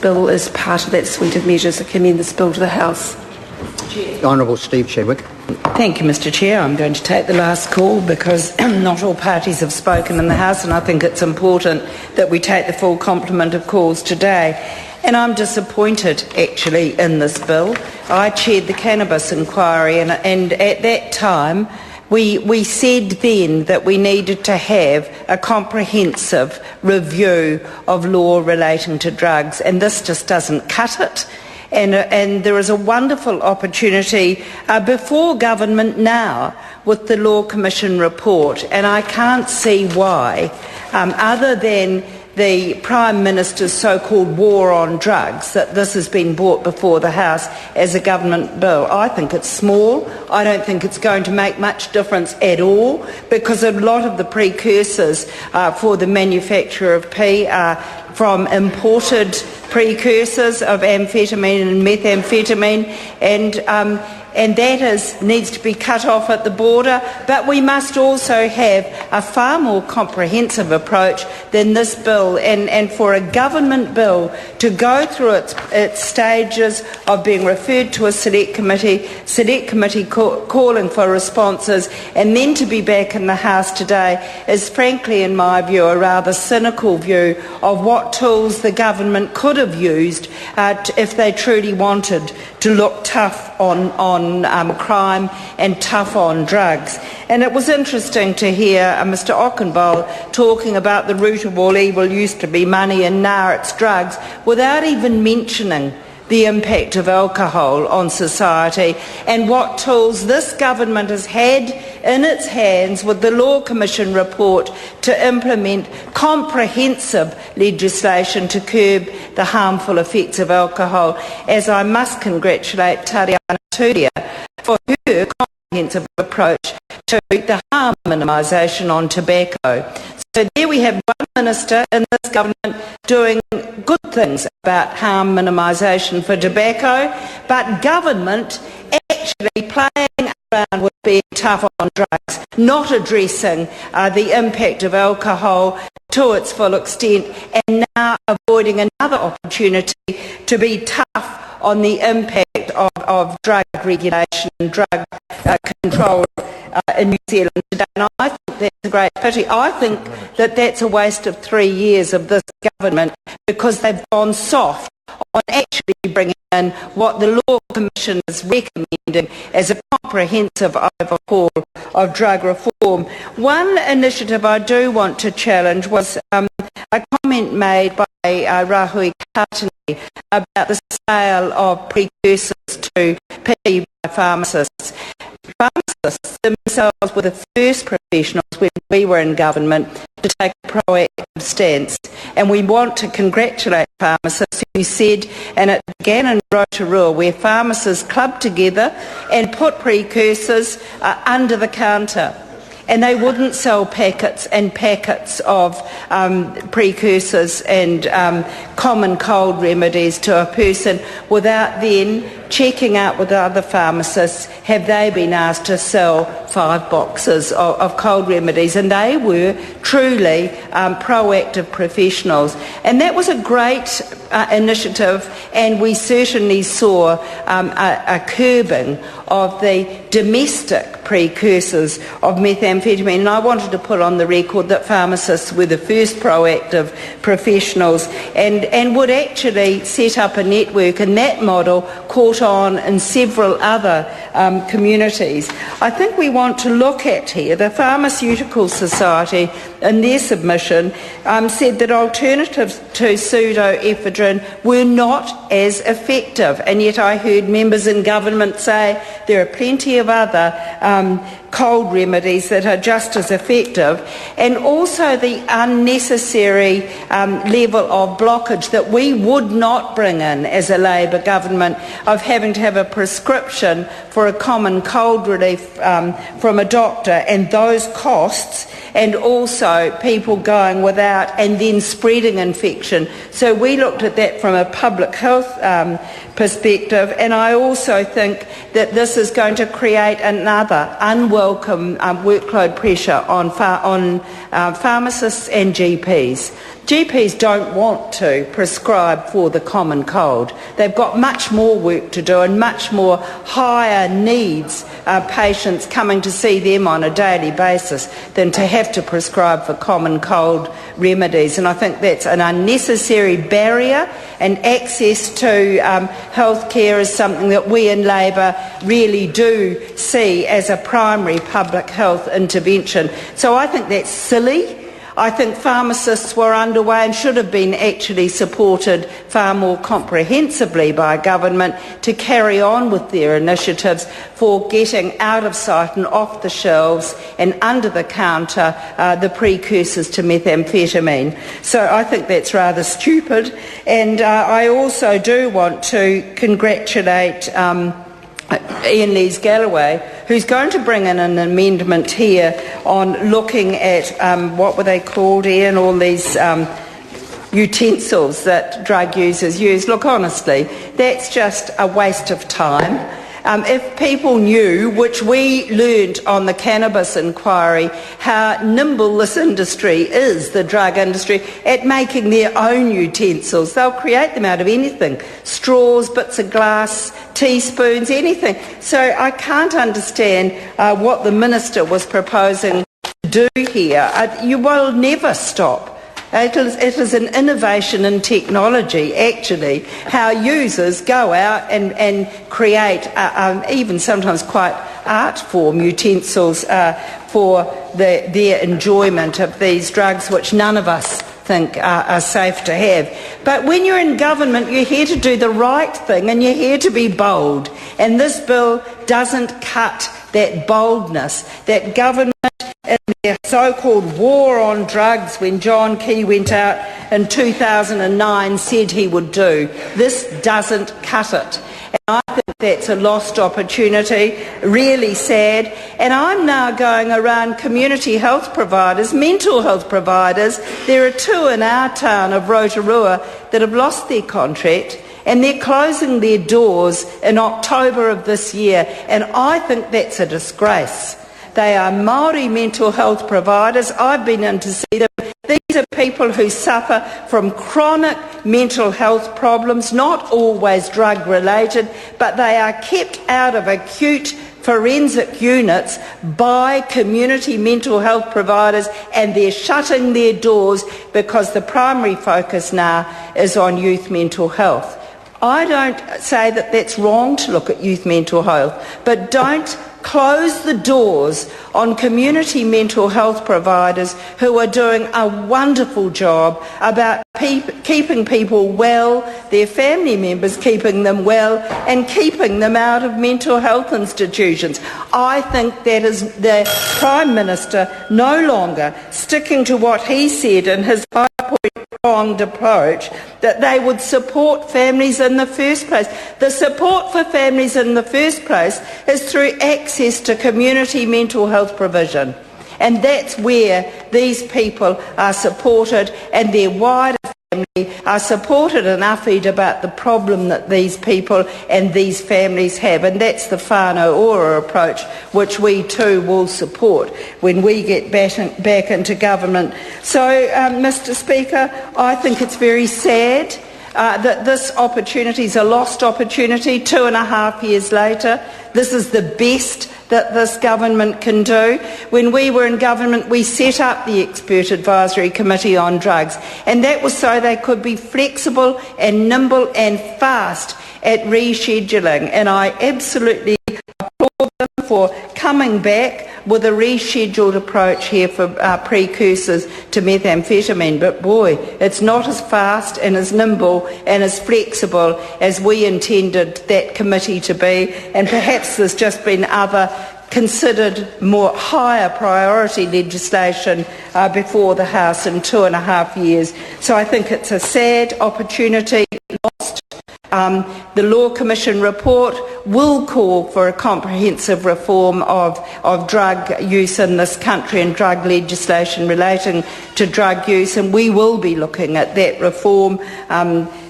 bill is part of that suite of measures. I commend this bill to the House. Honourable Steve Chadwick. Thank you, Mr Chair. I'm going to take the last call because not all parties have spoken in the House, and I think it's important that we take the full complement of calls today. And I'm disappointed, actually, in this bill. I chaired the cannabis inquiry, and at that time we said then that we needed to have a comprehensive review of law relating to drugs, and this just doesn't cut it. And there is a wonderful opportunity before government now with the Law Commission report, and I can't see why, other than the Prime Minister's so-called war on drugs, that this has been brought before the House as a government bill. I think it's small. I don't think it's going to make much difference at all, because a lot of the precursors for the manufacture of P are from imported precursors of amphetamine and methamphetamine, and that needs to be cut off at the border. But we must also have a far more comprehensive approach than this bill, and for a government bill to go through its stages of being referred to a select committee calling for responses, and then to be back in the House today is frankly, in my view, a rather cynical view of what tools the government could have used if they truly wanted to look tough on crime and tough on drugs. And it was interesting to hear Mr Ockenbold talking about the root of all evil used to be money and now it's drugs, without even mentioning the impact of alcohol on society and what tools this government has had in its hands with the Law Commission report to implement comprehensive legislation to curb the harmful effects of alcohol, as I must congratulate Tariana Turia for her comprehensive approach to the harm minimisation on tobacco. So there we have one minister in this government doing good things about harm minimisation for tobacco, but government actually playing around with being tough on drugs, not addressing the impact of alcohol to its full extent, and now avoiding another opportunity to be tough on the impact of drug regulation and drug control in New Zealand today. And I think that's a great pity. I think that that's a waste of 3 years of this government, because they've gone soft on actually bringing in what the Law Commission is recommending as a comprehensive overhaul of drug reform. One initiative I do want to challenge was a comment made by Rahui Katani about the sale of precursors to P by pharmacists. Pharmacists themselves were the first professionals when we were in government to take a proactive stance, and we want to congratulate pharmacists who said, and it began in Rotorua, where pharmacists clubbed together and put precursors under the counter, and they wouldn't sell packets and packets of precursors and common cold remedies to a person without then checking out with other pharmacists, have they been asked to sell 5 boxes of cold remedies? And they were truly proactive professionals. And that was a great initiative, and we certainly saw a curbing of the domestic precursors of methamphetamine. And I wanted to put on the record that pharmacists were the first proactive professionals and would actually set up a network, and that model caught on in several other communities. I think we want to look at here, the Pharmaceutical Society in their submission said that alternatives to pseudoephedrine were not as effective, and yet I heard members in government say there are plenty of other cold remedies that are just as effective, and also the unnecessary level of blockage that we would not bring in as a Labor government of having to have a prescription for a common cold relief from a doctor, and those costs, and also people going without and then spreading infection. So we looked at that from a public health perspective, and I also think that this is going to create another unwelcome unwelcome workload pressure on pharmacists and GPs. GPs don't want to prescribe for the common cold. They've got much more work to do and much more higher needs patients coming to see them on a daily basis than to have to prescribe for common cold remedies. And I think that's an unnecessary barrier, and access to health care is something that we in Labor really do see as a primary public health intervention. So I think that's silly. I think pharmacists were underway and should have been actually supported far more comprehensively by government to carry on with their initiatives for getting out of sight and off the shelves and under the counter the precursors to methamphetamine. So I think that's rather stupid, and I also do want to congratulate Ian Lees-Galloway, who's going to bring in an amendment here on looking at, what were they called, Ian, all these utensils that drug users use. Look, honestly, that's just a waste of time. If people knew, which we learnt on the cannabis inquiry, how nimble this industry is, the drug industry, at making their own utensils, they'll create them out of anything. Straws, bits of glass, teaspoons, anything. So I can't understand what the Minister was proposing to do here. You will never stop. It is an innovation in technology, actually, how users go out and create even sometimes quite art form utensils for their enjoyment of these drugs, which none of us think are safe to have. But when you're in government, you're here to do the right thing and you're here to be bold. And this bill doesn't cut that boldness that government in their so-called war on drugs, when John Key went out in 2009, said he would do. This doesn't cut it. And I think that's a lost opportunity, really sad. And I'm now going around community health providers, mental health providers. There are two in our town of Rotorua that have lost their contract, and they're closing their doors in October of this year. And I think that's a disgrace. They are Māori mental health providers. I've been in to see them. These are people who suffer from chronic mental health problems, not always drug-related, but they are kept out of acute forensic units by community mental health providers, and they're shutting their doors because the primary focus now is on youth mental health. I don't say that that's wrong to look at youth mental health, but don't close the doors on community mental health providers who are doing a wonderful job about keeping people well, their family members keeping them well, and keeping them out of mental health institutions. I think that is the Prime Minister no longer sticking to what he said in his five-point-pronged approach, that they would support families in the first place. The support for families in the first place is through access to community mental health provision. And that's where these people are supported, and their wider family are supported and uffied about the problem that these people and these families have. And that's the whānau ora approach, which we too will support when we get back into government. So, Mr Speaker, I think it's very sad that this opportunity is a lost opportunity 2.5 years later. This is the best that this government can do. When we were in government, we set up the Expert Advisory Committee on Drugs, and that was so they could be flexible and nimble and fast at rescheduling. And I absolutely applaud them for coming back with a rescheduled approach here for precursors to methamphetamine. But boy, it's not as fast and as nimble and as flexible as we intended that committee to be. And perhaps there's just been other considered more higher priority legislation before the House in 2.5 years. So I think it's a sad opportunity lost. The Law Commission report will call for a comprehensive reform of drug use in this country and drug legislation relating to drug use, and we will be looking at that reform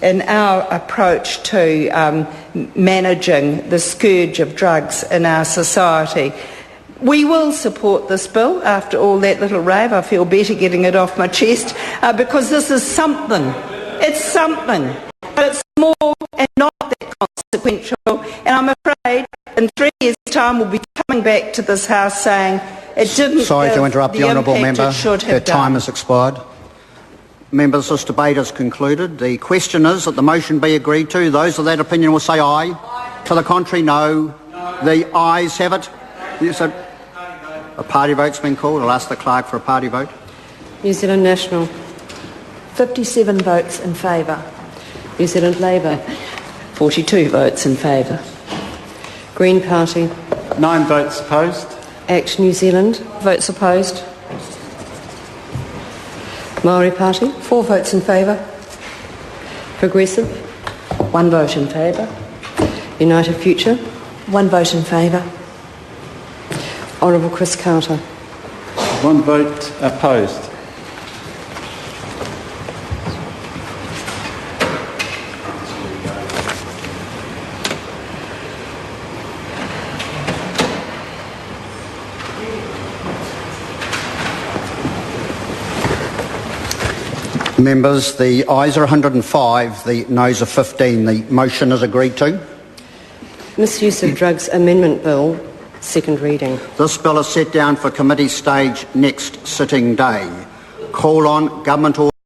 in our approach to managing the scourge of drugs in our society. We will support this bill. After all that little rave, I feel better getting it off my chest, because this is something. It's something, but it's small and not that consequential. And I'm afraid in 3 years' time we'll be coming back to this House saying it didn't. Sorry to interrupt the honourable member. Her time has expired. Members, this debate is concluded. The question is that the motion be agreed to. Those of that opinion will say aye. To the contrary, no. The ayes have it. Yes, a party vote's been called. I'll ask the clerk for a party vote. New Zealand National. 57 votes in favour. New Zealand Labour. 42 votes in favour. Green Party. 9 votes opposed. Act New Zealand. Votes opposed. Maori Party. 4 votes in favour. Progressive. 1 vote in favour. United Future. 1 vote in favour. Honourable Chris Carter. 1 vote opposed. Members, the ayes are 105, the noes are 15. The motion is agreed to. Misuse of Drugs Amendment Bill. Second reading. This bill is set down for committee stage next sitting day. Call on Government